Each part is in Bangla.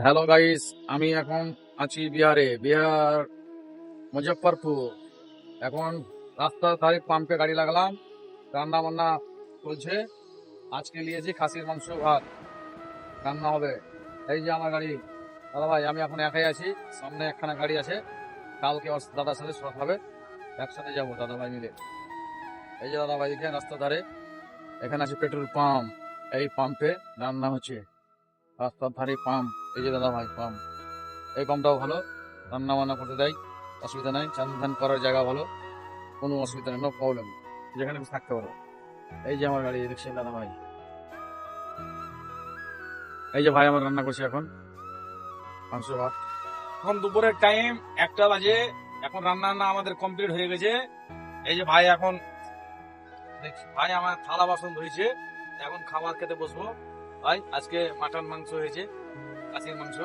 হ্যালো গাইস, আমি এখন আছি বিহার মুজফ্ফরপুর। এখন রাস্তার ধারে পাম্পে গাড়ি লাগলাম, রান্না বান্না চলছে। আজকে নিয়েছি খাসির মাংস ভাত রান্না হবে। এই যে আমার গাড়ি। দাদা ভাই, আমি এখন একাই আছি, সামনে একখানা গাড়ি আছে, কালকে ওর দাদার সাথে সব হবে, একসাথে যাবো দাদা ভাই মিলে। এই যে দাদা ভাই দেখেন রাস্তার ধারে, এখানে আছে পেট্রোল পাম্প। এই পাম্পে রান্না হচ্ছে, রাস্তার ধারে পাম্প। এই যে দাদা ভাই পাম্প, এই পাম্পটাও ভালো, রান্না বান্না করতে দেয়, অসুবিধা নাই। চান ধান করার জায়গা ভালো, কোনো অসুবিধা নেই, নো প্রবলেম, যেখানে খুশি থাকতে পারো। এই যে আমার গাড়ি দেখছেন দাদা ভাই। এই যে ভাই আমার রান্না করছে এখন মাংস ভাত। এখন দুপুরের টাইম 1টা বাজে, এখন রান্না বান্না আমাদের কমপ্লিট হয়ে গেছে। এই যে ভাই এখন ভাই আমার থালা বাসন ধুয়েছে, এখন খাবার খেতে বসবো। ভাই আজকে মাটন মাংস হয়েছে, খাসির মাংস।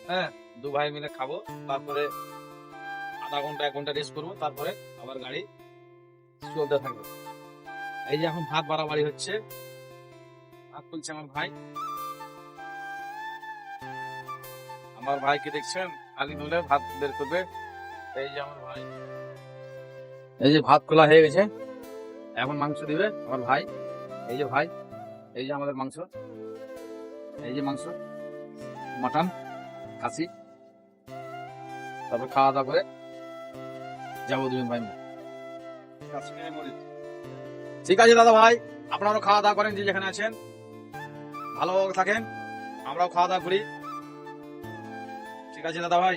হ্যাঁ, দু ভাই মিলে খাবো, তারপরে আধা ঘন্টা 1 ঘন্টা রেস্ট করবো, তারপরে আবার গাড়ি চলতে থাকবে। এই যে এখন ভাত বাড়াবাড়ি হচ্ছে, ভাত তুলছে আমার ভাইকে দেখছেন, আলি তুলে ভাত বের করবে। এই যে আমার ভাই, এই যে ভাত খোলা হয়ে গেছে, এখন মাংস দিবে আমার ভাই। এই যে ভাই, এই যে আমাদের মাংস, এই যে মাংস, মাটন, খাসি। তারপর খাওয়া দাওয়া করে যাবো দুজন ভাই মিলে। ঠিক আছে দাদা ভাই, আপনারাও খাওয়া দাওয়া করেন, যে যেখানে আছেন ভালো থাকেন, আমরাও খাওয়া দাওয়া করি। ঠিক আছে দাদা ভাই।